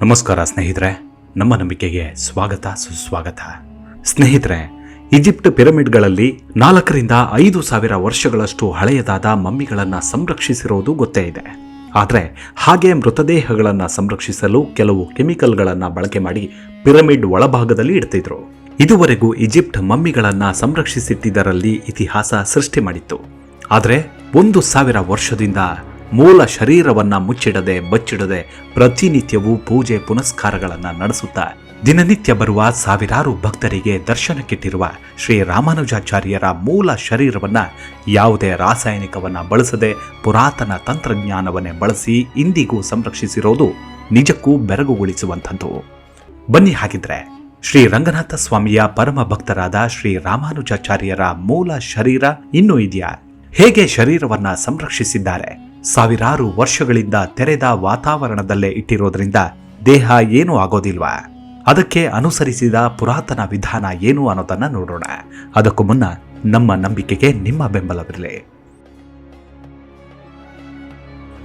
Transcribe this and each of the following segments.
ನಮಸ್ಕಾರ ಸ್ನೇಹಿತರೆ, ನಮ್ಮ ನಂಬಿಕೆಗೆ ಸ್ವಾಗತ ಸುಸ್ವಾಗತ. ಸ್ನೇಹಿತರೆ, ಈಜಿಪ್ಟ್ ಪಿರಮಿಡ್ಗಳಲ್ಲಿ 4,000-5,000 ವರ್ಷಗಳಷ್ಟು ಹಳೆಯದಾದ ಮಮ್ಮಿಗಳನ್ನು ಸಂರಕ್ಷಿಸಿರುವುದು ಗೊತ್ತೇ ಇದೆ. ಆದರೆ ಹಾಗೆ ಮೃತದೇಹಗಳನ್ನು ಸಂರಕ್ಷಿಸಲು ಕೆಲವು ಕೆಮಿಕಲ್ಗಳನ್ನು ಬಳಕೆ ಮಾಡಿ ಪಿರಮಿಡ್ ಒಳಭಾಗದಲ್ಲಿ ಇಡ್ತಿದ್ರು. ಇದುವರೆಗೂ ಈಜಿಪ್ಟ್ ಮಮ್ಮಿಗಳನ್ನು ಸಂರಕ್ಷಿಸಿಟ್ಟಿದ್ದರಲ್ಲಿ ಇತಿಹಾಸ ಸೃಷ್ಟಿ ಮಾಡಿತ್ತು. ಆದರೆ 1,000 ವರ್ಷದಿಂದ ಮೂಲ ಶರೀರವನ್ನ ಮುಚ್ಚಿಡದೆ ಬಚ್ಚಿಡದೆ ಪ್ರತಿನಿತ್ಯವೂ ಪೂಜೆ ಪುನಸ್ಕಾರಗಳನ್ನು ನಡೆಸುತ್ತಾ ದಿನನಿತ್ಯ ಬರುವ ಸಾವಿರಾರು ಭಕ್ತರಿಗೆ ದರ್ಶನಕ್ಕಿಟ್ಟಿರುವ ಶ್ರೀ ರಾಮಾನುಜಾಚಾರ್ಯರ ಮೂಲ ಶರೀರವನ್ನ ಯಾವುದೇ ರಾಸಾಯನಿಕವನ್ನ ಬಳಸದೆ ಪುರಾತನ ತಂತ್ರಜ್ಞಾನವನ್ನೇ ಬಳಸಿ ಇಂದಿಗೂ ಸಂರಕ್ಷಿಸಿರೋದು ನಿಜಕ್ಕೂ ಬೆರಗುಗೊಳಿಸುವಂಥದ್ದು. ಬನ್ನಿ, ಹಾಗಿದ್ರೆ ಶ್ರೀ ರಂಗನಾಥ ಸ್ವಾಮಿಯ ಪರಮ ಭಕ್ತರಾದ ಶ್ರೀ ರಾಮಾನುಜಾಚಾರ್ಯರ ಮೂಲ ಶರೀರ ಇನ್ನೂ ಇದೆಯಾ? ಹೇಗೆ ಶರೀರವನ್ನ ಸಂರಕ್ಷಿಸಿದ್ದಾರೆ? ಸಾವಿರಾರು ವರ್ಷಗಳಿಂದ ತೆರೆದ ವಾತಾವರಣದಲ್ಲೇ ಇಟ್ಟಿರೋದ್ರಿಂದ ದೇಹ ಏನೂ ಆಗೋದಿಲ್ವಾ? ಅದಕ್ಕೆ ಅನುಸರಿಸಿದ ಪುರಾತನ ವಿಧಾನ ಏನು ಅನ್ನೋದನ್ನ ನೋಡೋಣ. ಅದಕ್ಕೂ ಮುನ್ನ ನಮ್ಮ ನಂಬಿಕೆಗೆ ನಿಮ್ಮ ಬೆಂಬಲವಿರಲಿ.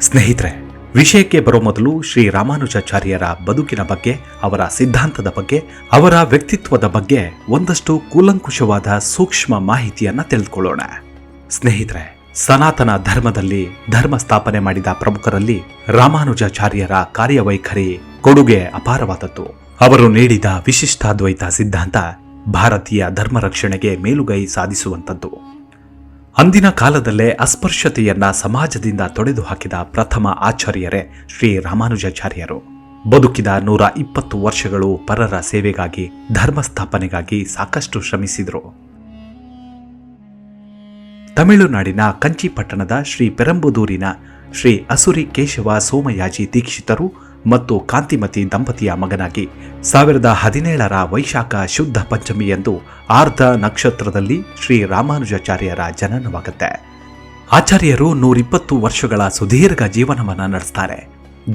ಸ್ನೇಹಿತರೆ, ವಿಷಯಕ್ಕೆ ಬರೋ ಮೊದಲು ಶ್ರೀ ರಾಮಾನುಜಾಚಾರ್ಯರ ಬದುಕಿನ ಬಗ್ಗೆ, ಅವರ ಸಿದ್ಧಾಂತದ ಬಗ್ಗೆ, ಅವರ ವ್ಯಕ್ತಿತ್ವದ ಬಗ್ಗೆ ಒಂದಷ್ಟು ಕೂಲಂಕುಷವಾದ ಸೂಕ್ಷ್ಮ ಮಾಹಿತಿಯನ್ನ ತಿಳಿದುಕೊಳ್ಳೋಣ. ಸ್ನೇಹಿತರೆ, ಸನಾತನ ಧರ್ಮದಲ್ಲಿ ಧರ್ಮ ಸ್ಥಾಪನೆ ಮಾಡಿದ ಪ್ರಮುಖರಲ್ಲಿ ರಾಮಾನುಜಾಚಾರ್ಯರ ಕಾರ್ಯವೈಖರಿ ಕೊಡುಗೆ ಅಪಾರವಾದದ್ದು. ಅವರು ನೀಡಿದ ವಿಶಿಷ್ಟಾದ್ವೈತ ಸಿದ್ಧಾಂತ ಭಾರತೀಯ ಧರ್ಮ ರಕ್ಷಣೆಗೆ ಮೇಲುಗೈ ಸಾಧಿಸುವಂಥದ್ದು. ಅಂದಿನ ಕಾಲದಲ್ಲೇ ಅಸ್ಪೃಶ್ಯತೆಯನ್ನ ಸಮಾಜದಿಂದ ತೊಡೆದು ಹಾಕಿದ ಪ್ರಥಮ ಆಚಾರ್ಯರೇ ಶ್ರೀ ರಾಮಾನುಜಾಚಾರ್ಯರು. ಬದುಕಿದ 120 ವರ್ಷಗಳು ಪರರ ಸೇವೆಗಾಗಿ, ಧರ್ಮ ಸ್ಥಾಪನೆಗಾಗಿ ಸಾಕಷ್ಟು ಶ್ರಮಿಸಿದರು. ತಮಿಳುನಾಡಿನ ಕಂಚಿ ಪಟ್ಟಣದ ಶ್ರೀ ಪೆರಂಬುದೂರಿನ ಶ್ರೀ ಅಸುರಿ ಕೇಶವ ಸೋಮಯಾಜಿ ದೀಕ್ಷಿತರು ಮತ್ತು ಕಾಂತಿಮತಿ ದಂಪತಿಯ ಮಗನಾಗಿ 2017 ವೈಶಾಖ ಶುದ್ಧ ಪಂಚಮಿಯಂದು ಆರ್ಧ ನಕ್ಷತ್ರದಲ್ಲಿ ಶ್ರೀ ರಾಮಾನುಜಾಚಾರ್ಯರ ಜನನವಾಗುತ್ತೆ. ಆಚಾರ್ಯರು 120 ವರ್ಷಗಳ ಸುದೀರ್ಘ ಜೀವನವನ್ನು ನಡೆಸ್ತಾರೆ.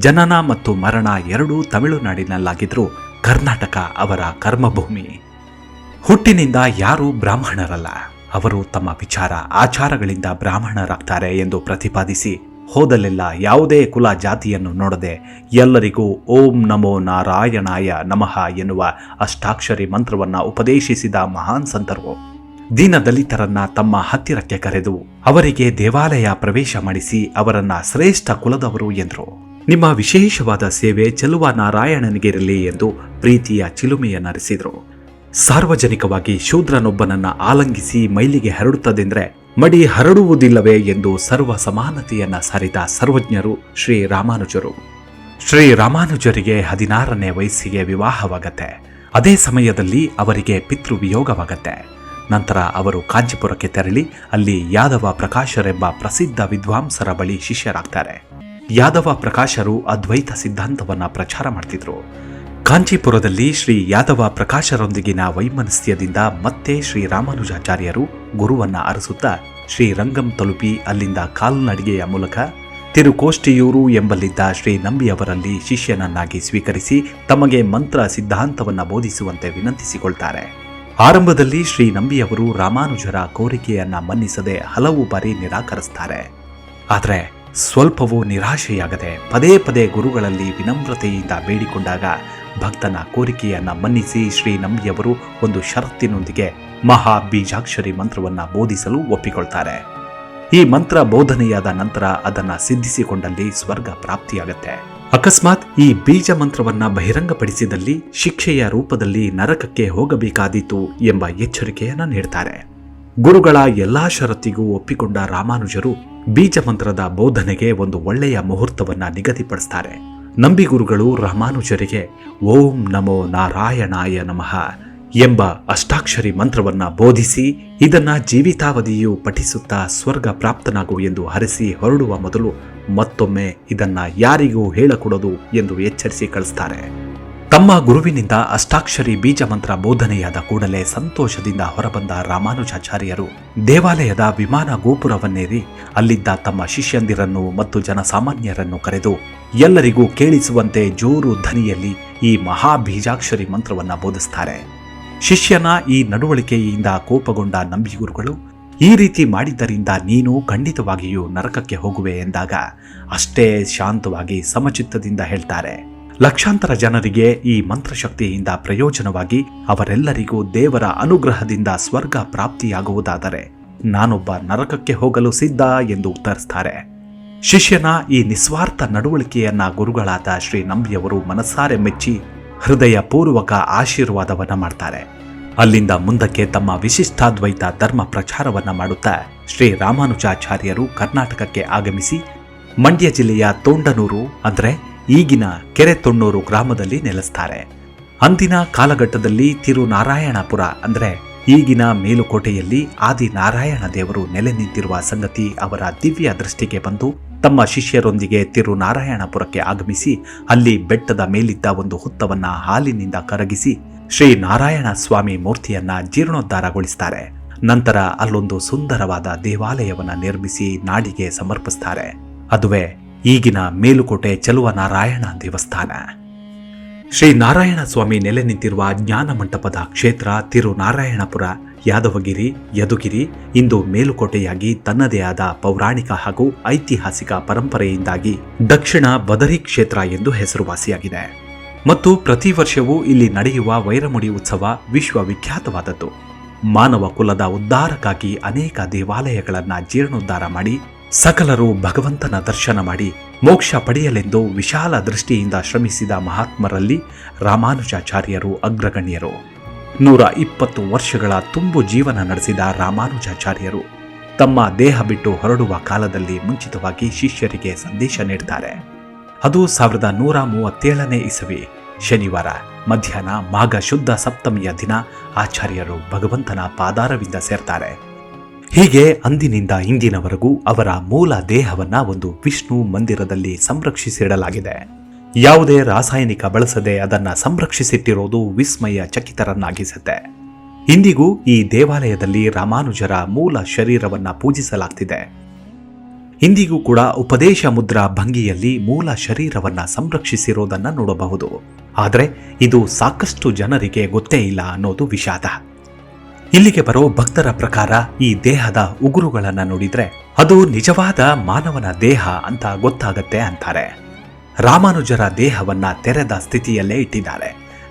ಜನನ ಮತ್ತು ಮರಣ ಎರಡೂ ತಮಿಳುನಾಡಿನಲ್ಲಾಗಿದ್ರೂ ಕರ್ನಾಟಕ ಅವರ ಕರ್ಮಭೂಮಿ. ಹುಟ್ಟಿನಿಂದ ಯಾರೂ ಬ್ರಾಹ್ಮಣರಲ್ಲ, ಅವರು ತಮ್ಮ ವಿಚಾರ ಆಚಾರಗಳಿಂದ ಬ್ರಾಹ್ಮಣರಾಗ್ತಾರೆ ಎಂದು ಪ್ರತಿಪಾದಿಸಿ ಹೋದಲ್ಲೆಲ್ಲ ಯಾವುದೇ ಕುಲ ಜಾತಿಯನ್ನು ನೋಡದೆ ಎಲ್ಲರಿಗೂ ಓಂ ನಮೋ ನಾರಾಯಣಾಯ ನಮಃ ಎನ್ನುವ ಅಷ್ಟಾಕ್ಷರಿ ಮಂತ್ರವನ್ನ ಉಪದೇಶಿಸಿದ ಮಹಾನ್ ಸಂತರು ದೀನ ದಲಿತರನ್ನ ತಮ್ಮ ಹತ್ತಿರಕ್ಕೆ ಕರೆದು ಅವರಿಗೆ ದೇವಾಲಯ ಪ್ರವೇಶ ಮಾಡಿಸಿ ಅವರನ್ನ ಶ್ರೇಷ್ಠ ಕುಲದವರು ಎಂದರು. ನಿಮ್ಮ ವಿಶೇಷವಾದ ಸೇವೆ ಚೆಲುವ ನಾರಾಯಣನಿಗಿರಲಿ ಎಂದು ಪ್ರೀತಿಯ ಚಿಲುಮೆಯನ್ನರಿಸಿದರು. ಸಾರ್ವಜನಿಕವಾಗಿ ಶೂದ್ರನೊಬ್ಬನನ್ನ ಆಲಂಗಿಸಿ ಮೈಲಿಗೆ ಹರಡುತ್ತದೆಂದರೆ ಮಡಿ ಹರಡುವುದಿಲ್ಲವೇ ಎಂದು ಸರ್ವ ಸಮಾನತೆಯನ್ನ ಸಾರಿದ ಸರ್ವಜ್ಞರು ಶ್ರೀ ರಾಮಾನುಜರು. ಶ್ರೀ ರಾಮಾನುಜರಿಗೆ 16ನೇ ವಯಸ್ಸಿಗೆ ವಿವಾಹವಾಗತ್ತೆ. ಅದೇ ಸಮಯದಲ್ಲಿ ಅವರಿಗೆ ಪಿತೃವಿಯೋಗವಾಗತ್ತೆ. ನಂತರ ಅವರು ಕಾಂಚೀಪುರಕ್ಕೆ ತೆರಳಿ ಅಲ್ಲಿ ಯಾದವ ಪ್ರಕಾಶರೆಂಬ ಪ್ರಸಿದ್ಧ ವಿದ್ವಾಂಸರ ಬಳಿ ಶಿಷ್ಯರಾಗ್ತಾರೆ. ಯಾದವ ಪ್ರಕಾಶರು ಅದ್ವೈತ ಸಿದ್ಧಾಂತವನ್ನ ಪ್ರಚಾರ ಮಾಡ್ತಿದ್ರು. ಕಾಂಚೀಪುರದಲ್ಲಿ ಶ್ರೀ ಯಾದವ ಪ್ರಕಾಶರೊಂದಿಗಿನ ವೈಮನಸ್ಯದಿಂದ ಮತ್ತೆ ಶ್ರೀ ರಾಮಾನುಜಾಚಾರ್ಯರು ಗುರುವನ್ನ ಅರಸುತ್ತಾ ಶ್ರೀರಂಗಂ ತಲುಪಿ ಅಲ್ಲಿಂದ ಕಾಲ್ನಡಿಗೆಯ ಮೂಲಕ ತಿರುಕೋಷ್ಟಿಯೂರು ಎಂಬಲ್ಲಿದ್ದ ಶ್ರೀ ನಂಬಿಯವರಲ್ಲಿ ಶಿಷ್ಯನನ್ನಾಗಿ ಸ್ವೀಕರಿಸಿ ತಮಗೆ ಮಂತ್ರ ಸಿದ್ಧಾಂತವನ್ನ ಬೋಧಿಸುವಂತೆ ವಿನಂತಿಸಿಕೊಳ್ತಾರೆ. ಆರಂಭದಲ್ಲಿ ಶ್ರೀ ನಂಬಿಯವರು ರಾಮಾನುಜರ ಕೋರಿಕೆಯನ್ನ ಮನ್ನಿಸದೆ ಹಲವು ಬಾರಿ ನಿರಾಕರಿಸ್ತಾರೆ. ಆದರೆ ಸ್ವಲ್ಪವೂ ನಿರಾಶೆಯಾಗದೆ ಪದೇ ಪದೇ ಗುರುಗಳಲ್ಲಿ ವಿನಮ್ರತೆಯಿಂದ ಬೇಡಿಕೊಂಡಾಗ ಭಕ್ತನ ಕೋರಿಕೆಯನ್ನ ಮನ್ನಿಸಿ ಶ್ರೀ ನಂಬಿಯವರು ಒಂದು ಷರತ್ತಿನೊಂದಿಗೆ ಮಹಾ ಬೀಜಾಕ್ಷರಿ ಮಂತ್ರವನ್ನ ಬೋಧಿಸಲು ಒಪ್ಪಿಕೊಳ್ತಾರೆ. ಈ ಮಂತ್ರ ಬೋಧನೆಯಾದ ನಂತರ ಅದನ್ನ ಸಿದ್ಧಿಸಿಕೊಂಡಲ್ಲಿ ಸ್ವರ್ಗ ಪ್ರಾಪ್ತಿಯಾಗತ್ತೆ. ಅಕಸ್ಮಾತ್ ಈ ಬೀಜ ಮಂತ್ರವನ್ನ ಬಹಿರಂಗಪಡಿಸಿದಲ್ಲಿ ಶಿಕ್ಷೆಯ ರೂಪದಲ್ಲಿ ನರಕಕ್ಕೆ ಹೋಗಬೇಕಾದೀತು ಎಂಬ ಎಚ್ಚರಿಕೆಯನ್ನ ನೀಡ್ತಾರೆ. ಗುರುಗಳ ಎಲ್ಲಾ ಷರತ್ತಿಗೂ ಒಪ್ಪಿಕೊಂಡ ರಾಮಾನುಜರು ಬೀಜ ಮಂತ್ರದ ಬೋಧನೆಗೆ ಒಂದು ಒಳ್ಳೆಯ ಮುಹೂರ್ತವನ್ನ ನಿಗದಿಪಡಿಸ್ತಾರೆ. ನಂಬಿ ಗುರುಗಳು ರಾಮಾನುಜರಿಗೆ ಓಂ ನಮೋ ನಾರಾಯಣಾಯ ನಮಃ ಎಂಬ ಅಷ್ಟಾಕ್ಷರಿ ಮಂತ್ರವನ್ನ ಬೋಧಿಸಿ ಇದನ್ನ ಜೀವಿತಾವಧಿಯೂ ಪಠಿಸುತ್ತಾ ಸ್ವರ್ಗ ಪ್ರಾಪ್ತನಾಗು ಎಂದು ಹರಿಸಿ ಹೊರಡುವ ಮೊದಲು ಮತ್ತೊಮ್ಮೆ ಇದನ್ನ ಯಾರಿಗೂ ಹೇಳಕೊಡದು ಎಂದು ಎಚ್ಚರಿಸಿ ಕಳಿಸ್ತಾರೆ. ತಮ್ಮ ಗುರುವಿನಿಂದ ಅಷ್ಟಾಕ್ಷರಿ ಬೀಜ ಮಂತ್ರ ಬೋಧನೆಯಾದ ಕೂಡಲೇ ಸಂತೋಷದಿಂದ ಹೊರಬಂದ ರಾಮಾನುಜಾಚಾರ್ಯರು ದೇವಾಲಯದ ವಿಮಾನ ಗೋಪುರವನ್ನೇರಿ ಅಲ್ಲಿದ್ದ ತಮ್ಮ ಶಿಷ್ಯಂದಿರನ್ನು ಮತ್ತು ಜನಸಾಮಾನ್ಯರನ್ನು ಕರೆದು ಎಲ್ಲರಿಗೂ ಕೇಳಿಸುವಂತೆ ಜೋರು ಧ್ವನಿಯಲ್ಲಿ ಈ ಮಹಾ ಬೀಜಾಕ್ಷರಿ ಮಂತ್ರವನ್ನ ಬೋಧಿಸ್ತಾರೆ. ಶಿಷ್ಯನ ಈ ನಡವಳಿಕೆಯಿಂದ ಕೋಪಗೊಂಡ ನಂಬಿಗುರುಗಳು ಈ ರೀತಿ ಮಾಡಿದ್ದರಿಂದ ನೀನು ಖಂಡಿತವಾಗಿಯೂ ನರಕಕ್ಕೆ ಹೋಗುವೆ ಎಂದಾಗ ಅಷ್ಟೇ ಶಾಂತವಾಗಿ ಸಮಚಿತ್ತದಿಂದ ಹೇಳ್ತಾರೆ, ಲಕ್ಷಾಂತರ ಜನರಿಗೆ ಈ ಮಂತ್ರಶಕ್ತಿಯಿಂದ ಪ್ರಯೋಜನವಾಗಿ ಅವರೆಲ್ಲರಿಗೂ ದೇವರ ಅನುಗ್ರಹದಿಂದ ಸ್ವರ್ಗ ಪ್ರಾಪ್ತಿಯಾಗುವುದಾದರೆ ನಾನೊಬ್ಬ ನರಕಕ್ಕೆ ಹೋಗಲು ಸಿದ್ಧ ಎಂದು ಉತ್ತರಿಸ್ತಾರೆ. ಶಿಷ್ಯನ ಈ ನಿಸ್ವಾರ್ಥ ನಡವಳಿಕೆಯನ್ನ ಗುರುಗಳಾದ ಶ್ರೀ ನಂಬಿಯವರು ಮನಸಾರೆ ಮೆಚ್ಚಿ ಹೃದಯ ಪೂರ್ವಕ ಆಶೀರ್ವಾದವನ್ನ ಮಾಡ್ತಾರೆ. ಅಲ್ಲಿಂದ ಮುಂದಕ್ಕೆ ತಮ್ಮ ವಿಶಿಷ್ಟಾದ್ವೈತ ಧರ್ಮ ಪ್ರಚಾರವನ್ನ ಮಾಡುತ್ತಾ ಶ್ರೀ ರಾಮಾನುಜಾಚಾರ್ಯರು ಕರ್ನಾಟಕಕ್ಕೆ ಆಗಮಿಸಿ ಮಂಡ್ಯ ಜಿಲ್ಲೆಯ ತೋಂಡನೂರು ಅಂದ್ರೆ ಈಗಿನ ಕೆರೆತೊಣ್ಣೂರು ಗ್ರಾಮದಲ್ಲಿ ನೆಲೆಸ್ತಾರೆ. ಅಂದಿನ ಕಾಲಘಟ್ಟದಲ್ಲಿ ತಿರುನಾರಾಯಣಪುರ ಅಂದ್ರೆ ಈಗಿನ ಮೇಲುಕೋಟೆಯಲ್ಲಿ ಆದಿನಾರಾಯಣ ದೇವರು ನೆಲೆ ನಿಂತಿರುವ ಸಂಗತಿ ಅವರ ದಿವ್ಯ ದೃಷ್ಟಿಗೆ ಬಂದು ತಮ್ಮ ಶಿಷ್ಯರೊಂದಿಗೆ ತಿರುನಾರಾಯಣಪುರಕ್ಕೆ ಆಗಮಿಸಿ ಅಲ್ಲಿ ಬೆಟ್ಟದ ಮೇಲಿದ್ದ ಒಂದು ಹುತ್ತವನ್ನ ಹಾಲಿನಿಂದ ಕರಗಿಸಿ ಶ್ರೀ ನಾರಾಯಣ ಸ್ವಾಮಿ ಮೂರ್ತಿಯನ್ನ ಜೀರ್ಣೋದ್ಧಾರಗೊಳಿಸ್ತಾರೆ. ನಂತರ ಅಲ್ಲೊಂದು ಸುಂದರವಾದ ದೇವಾಲಯವನ್ನ ನಿರ್ಮಿಸಿ ನಾಡಿಗೆ ಸಮರ್ಪಿಸ್ತಾರೆ. ಅದುವೇ ಈಗಿನ ಮೇಲುಕೋಟೆ ಚಲುವನಾರಾಯಣ ದೇವಸ್ಥಾನ. ಶ್ರೀ ನಾರಾಯಣ ಸ್ವಾಮಿ ನೆಲೆ ನಿಂತಿರುವ ಜ್ಞಾನ ಮಂಟಪದ ಕ್ಷೇತ್ರ ತಿರುನಾರಾಯಣಪುರ ಯಾದವಗಿರಿ ಯದುಗಿರಿ ಇಂದು ಮೇಲುಕೋಟೆಯಾಗಿ ತನ್ನದೇ ಆದ ಪೌರಾಣಿಕ ಹಾಗೂ ಐತಿಹಾಸಿಕ ಪರಂಪರೆಯಿಂದಾಗಿ ದಕ್ಷಿಣ ಬದರಿ ಕ್ಷೇತ್ರ ಎಂದು ಹೆಸರುವಾಸಿಯಾಗಿದೆ. ಮತ್ತು ಪ್ರತಿ ವರ್ಷವೂ ಇಲ್ಲಿ ನಡೆಯುವ ವೈರಮುಡಿ ಉತ್ಸವ ವಿಶ್ವವಿಖ್ಯಾತವಾದದ್ದು. ಮಾನವ ಕುಲದ ಉದ್ಧಾರಕ್ಕಾಗಿ ಅನೇಕ ದೇವಾಲಯಗಳನ್ನು ಜೀರ್ಣೋದ್ಧಾರ ಮಾಡಿ ಸಕಲರು ಭಗವಂತನ ದರ್ಶನ ಮಾಡಿ ಮೋಕ್ಷ ಪಡೆಯಲೆಂದು ವಿಶಾಲ ದೃಷ್ಟಿಯಿಂದ ಶ್ರಮಿಸಿದ ಮಹಾತ್ಮರಲ್ಲಿ ರಾಮಾನುಜಾಚಾರ್ಯರು ಅಗ್ರಗಣ್ಯರು. 120 ವರ್ಷಗಳ ತುಂಬು ಜೀವನ ನಡೆಸಿದ ರಾಮಾನುಜಾಚಾರ್ಯರು ತಮ್ಮ ದೇಹ ಬಿಟ್ಟು ಹೊರಡುವ ಕಾಲದಲ್ಲಿ ಮುಂಚಿತವಾಗಿ ಶಿಷ್ಯರಿಗೆ ಸಂದೇಶ ನೀಡ್ತಾರೆ. ಅದು 1137ನೇ ಇಸವಿ ಶನಿವಾರ ಮಧ್ಯಾಹ್ನ ಮಾಘ ಶುದ್ಧ ಸಪ್ತಮಿಯ ದಿನ ಆಚಾರ್ಯರು ಭಗವಂತನ ಪಾದಾರವಿಂದ ಸೇರ್ತಾರೆ. ಹೀಗೆ ಅಂದಿನಿಂದ ಇಂದಿನವರೆಗೂ ಅವರ ಮೂಲ ದೇಹವನ್ನ ಒಂದು ವಿಷ್ಣು ಮಂದಿರದಲ್ಲಿ ಸಂರಕ್ಷಿಸಿಡಲಾಗಿದೆ. ಯಾವುದೇ ರಾಸಾಯನಿಕ ಬಳಸದೆ ಅದನ್ನ ಸಂರಕ್ಷಿಸಿಟ್ಟಿರೋದು ವಿಸ್ಮಯ ಚಕಿತರನ್ನಾಗಿಸುತ್ತೆ. ಇಂದಿಗೂ ಈ ದೇವಾಲಯದಲ್ಲಿ ರಾಮಾನುಜರ ಮೂಲ ಶರೀರವನ್ನ ಪೂಜಿಸಲಾಗ್ತಿದೆ. ಇಂದಿಗೂ ಕೂಡ ಉಪದೇಶ ಮುದ್ರಾ ಭಂಗಿಯಲ್ಲಿ ಮೂಲ ಶರೀರವನ್ನ ಸಂರಕ್ಷಿಸಿರೋದನ್ನ ನೋಡಬಹುದು. ಆದರೆ ಇದು ಸಾಕಷ್ಟು ಜನರಿಗೆ ಗೊತ್ತೇ ಇಲ್ಲ ಅನ್ನೋದು ವಿಷಾದ. ಇಲ್ಲಿಗೆ ಬರೋ ಭಕ್ತರ ಪ್ರಕಾರ ಈ ದೇಹದ ಉಗುರುಗಳನ್ನ ನೋಡಿದ್ರೆ ಅದು ನಿಜವಾದ ಮಾನವನ ದೇಹ ಅಂತ ಗೊತ್ತಾಗತ್ತೆ ಅಂತಾರೆ. ರಾಮಾನುಜರ ದೇಹವನ್ನ ತೆರೆದ ಸ್ಥಿತಿಯಲ್ಲೇ ಇಟ್ಟಿದ್ದಾರೆ.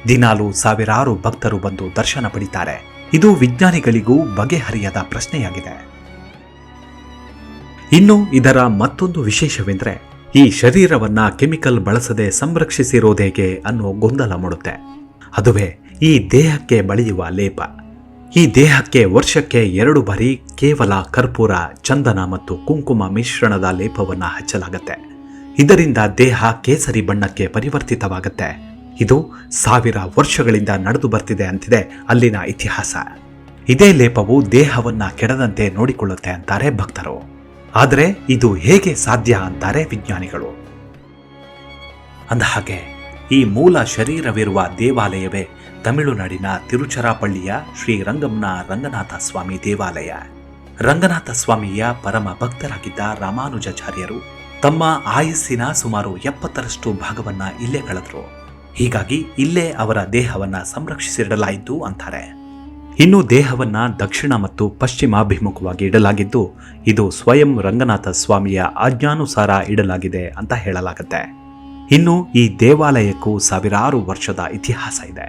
ದಿನಾಲು ಸಾವಿರಾರು ಭಕ್ತರು ಬಂದು ದರ್ಶನ ಪಡಿತಾರೆ. ಇದು ವಿಜ್ಞಾನಿಗಳಿಗೂ ಬಗೆಹರಿಯದ ಪ್ರಶ್ನೆಯಾಗಿದೆ. ಇನ್ನು ಇದರ ಮತ್ತೊಂದು ವಿಶೇಷವೆಂದರೆ ಈ ಶರೀರವನ್ನ ಕೆಮಿಕಲ್ ಬಳಸದೆ ಸಂರಕ್ಷಿಸಿರೋದೇಗೆ ಅನ್ನೋ ಗೊಂದಲ ಮೂಡುತ್ತೆ. ಅದುವೇ ಈ ದೇಹಕ್ಕೆ ಬಳಿಯುವ ಲೇಪ. ಈ ದೇಹಕ್ಕೆ ವರ್ಷಕ್ಕೆ 2 ಬಾರಿ ಕೇವಲ ಕರ್ಪೂರ, ಚಂದನ ಮತ್ತು ಕುಂಕುಮ ಮಿಶ್ರಣದ ಲೇಪವನ್ನ ಹಚ್ಚಲಾಗತ್ತೆ. ಇದರಿಂದ ದೇಹ ಕೇಸರಿ ಬಣ್ಣಕ್ಕೆ ಪರಿವರ್ತಿತವಾಗತ್ತೆ. ಇದು 1000 ವರ್ಷಗಳಿಂದ ನಡೆದು ಬರ್ತಿದೆ ಅಂತಿದೆ ಅಲ್ಲಿನ ಇತಿಹಾಸ. ಇದೇ ಲೇಪವು ದೇಹವನ್ನ ಕೆಡದಂತೆ ನೋಡಿಕೊಳ್ಳುತ್ತೆ ಅಂತಾರೆ ಭಕ್ತರು. ಆದರೆ ಇದು ಹೇಗೆ ಸಾಧ್ಯ ಅಂತಾರೆ ವಿಜ್ಞಾನಿಗಳು. ಅಂದಹಾಗೆ ಈ ಮೂಲ ಶರೀರವಿರುವ ದೇವಾಲಯವೇ ತಮಿಳುನಾಡಿನ ತಿರುಚರಾಪಳ್ಳಿಯ ಶ್ರೀ ರಂಗಂನ ರಂಗನಾಥ ಸ್ವಾಮಿ ದೇವಾಲಯ. ರಂಗನಾಥ ಸ್ವಾಮಿಯ ಪರಮ ಭಕ್ತರಾಗಿದ್ದ ರಾಮಾನುಜಾಚಾರ್ಯರು ತಮ್ಮ ಆಯಸ್ಸಿನ ಸುಮಾರು 70ರಷ್ಟು ಭಾಗವನ್ನ ಇಲ್ಲೇ ಕಳೆದರು. ಹೀಗಾಗಿ ಇಲ್ಲೇ ಅವರ ದೇಹವನ್ನ ಸಂರಕ್ಷಿಸಿಡಲಾಯಿತು ಅಂತಾರೆ. ಇನ್ನು ದೇಹವನ್ನ ದಕ್ಷಿಣ ಮತ್ತು ಪಶ್ಚಿಮಾಭಿಮುಖವಾಗಿ ಇಡಲಾಗಿದ್ದು ಇದು ಸ್ವಯಂ ರಂಗನಾಥ ಸ್ವಾಮಿಯ ಆಜ್ಞಾನುಸಾರ ಇಡಲಾಗಿದೆ ಅಂತ ಹೇಳಲಾಗುತ್ತೆ. ಇನ್ನು ಈ ದೇವಾಲಯಕ್ಕೂ ಸಾವಿರಾರು ವರ್ಷದ ಇತಿಹಾಸ ಇದೆ.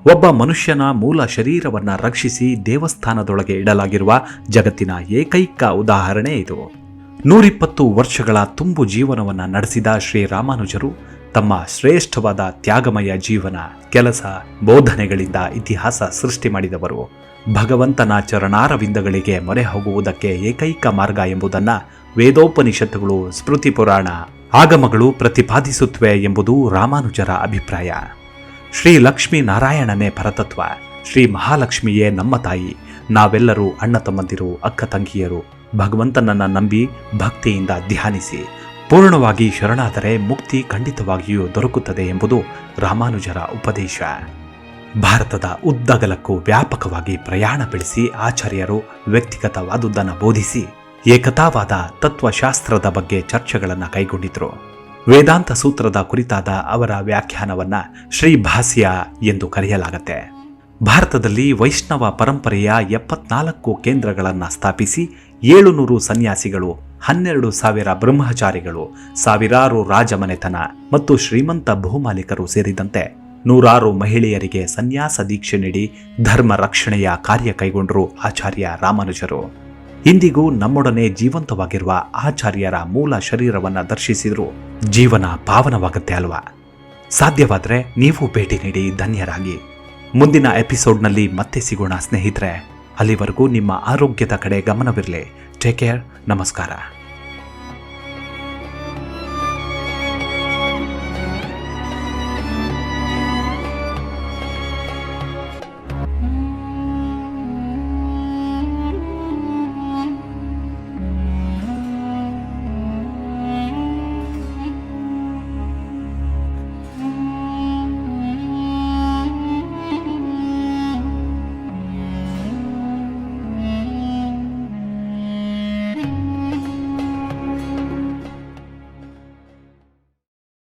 ಒಬ್ಬ ಮನುಷ್ಯನ ಮೂಲ ಶರೀರವನ್ನ ರಕ್ಷಿಸಿ ದೇವಸ್ಥಾನದೊಳಗೆ ಇಡಲಾಗಿರುವ ಜಗತ್ತಿನ ಏಕೈಕ ಉದಾಹರಣೆ ಇದು. 120 ವರ್ಷಗಳ ತುಂಬು ಜೀವನವನ್ನ ನಡೆಸಿದ ಶ್ರೀ ರಾಮಾನುಜರು ತಮ್ಮ ಶ್ರೇಷ್ಠವಾದ ತ್ಯಾಗಮಯ ಜೀವನ, ಕೆಲಸ, ಬೋಧನೆಗಳಿಂದ ಇತಿಹಾಸ ಸೃಷ್ಟಿ ಮಾಡಿದವರು. ಭಗವಂತನ ಚರಣಾರವಿಂದಗಳಿಗೆ ಮೊರೆ ಹೋಗುವುದಕ್ಕೆ ಏಕೈಕ ಮಾರ್ಗ ಎಂಬುದನ್ನ ವೇದೋಪನಿಷತ್ತುಗಳು, ಸ್ಮೃತಿ ಪುರಾಣ, ಆಗಮಗಳು ಪ್ರತಿಪಾದಿಸುತ್ತವೆ ಎಂಬುದು ರಾಮಾನುಜರ ಅಭಿಪ್ರಾಯ. ಶ್ರೀ ಲಕ್ಷ್ಮೀ ನಾರಾಯಣನೇ ಪರತತ್ವ, ಶ್ರೀ ಮಹಾಲಕ್ಷ್ಮಿಯೇ ನಮ್ಮ ತಾಯಿ, ನಾವೆಲ್ಲರೂ ಅಣ್ಣ ತಮ್ಮಂದಿರು, ಅಕ್ಕ ತಂಗಿಯರು. ಭಗವಂತನನ್ನ ನಂಬಿ ಭಕ್ತಿಯಿಂದ ಧ್ಯಾನಿಸಿ ಪೂರ್ಣವಾಗಿ ಶರಣಾದರೆ ಮುಕ್ತಿ ಖಂಡಿತವಾಗಿಯೂ ದೊರಕುತ್ತದೆ ಎಂಬುದು ರಾಮಾನುಜರ ಉಪದೇಶ. ಭಾರತದ ಉದ್ದಗಲಕ್ಕೂ ವ್ಯಾಪಕವಾಗಿ ಪ್ರಯಾಣ ಬೆಳೆಸಿ ಆಚಾರ್ಯರು ವ್ಯಕ್ತಿಗತವಾದುದನ್ನು ಬೋಧಿಸಿ ಏಕತಾವಾದ ತತ್ವಶಾಸ್ತ್ರದ ಬಗ್ಗೆ ಚರ್ಚೆಗಳನ್ನು ಕೈಗೊಂಡಿದ್ರು. ವೇದಾಂತ ಸೂತ್ರದ ಕುರಿತಾದ ಅವರ ವ್ಯಾಖ್ಯಾನವನ್ನ ಶ್ರೀಭಾಷ್ಯ ಎಂದು ಕರೆಯಲಾಗುತ್ತೆ. ಭಾರತದಲ್ಲಿ ವೈಷ್ಣವ ಪರಂಪರೆಯ 74 ಕೇಂದ್ರಗಳನ್ನು ಸ್ಥಾಪಿಸಿ 700 ಸನ್ಯಾಸಿಗಳು, 12,000 ಬ್ರಹ್ಮಚಾರಿಗಳು, ಸಾವಿರಾರು ರಾಜಮನೆತನ ಮತ್ತು ಶ್ರೀಮಂತ ಭೂಮಾಲೀಕರು ಸೇರಿದಂತೆ ನೂರಾರು ಮಹಿಳೆಯರಿಗೆ ಸನ್ಯಾಸ ದೀಕ್ಷೆ ನೀಡಿ ಧರ್ಮ ರಕ್ಷಣೆಯ ಕಾರ್ಯ ಕೈಗೊಂಡರು ಆಚಾರ್ಯ ರಾಮಾನುಜರು. ಇಂದಿಗೂ ನಮ್ಮೊಡನೆ ಜೀವಂತವಾಗಿರುವ ಆಚಾರ್ಯರ ಮೂಲ ಶರೀರವನ್ನು ದರ್ಶಿಸಿದರೂ ಜೀವನ ಪಾವನವಾಗುತ್ತೆ ಅಲ್ವಾ? ಸಾಧ್ಯವಾದರೆ ನೀವು ಭೇಟಿ ನೀಡಿ ಧನ್ಯರಾಗಿ. ಮುಂದಿನ ಎಪಿಸೋಡ್ನಲ್ಲಿ ಮತ್ತೆ ಸಿಗೋಣ ಸ್ನೇಹಿತರೆ. ಅಲ್ಲಿವರೆಗೂ ನಿಮ್ಮ ಆರೋಗ್ಯದ ಕಡೆ ಗಮನವಿರಲಿ. Take care. ನಮಸ್ಕಾರ.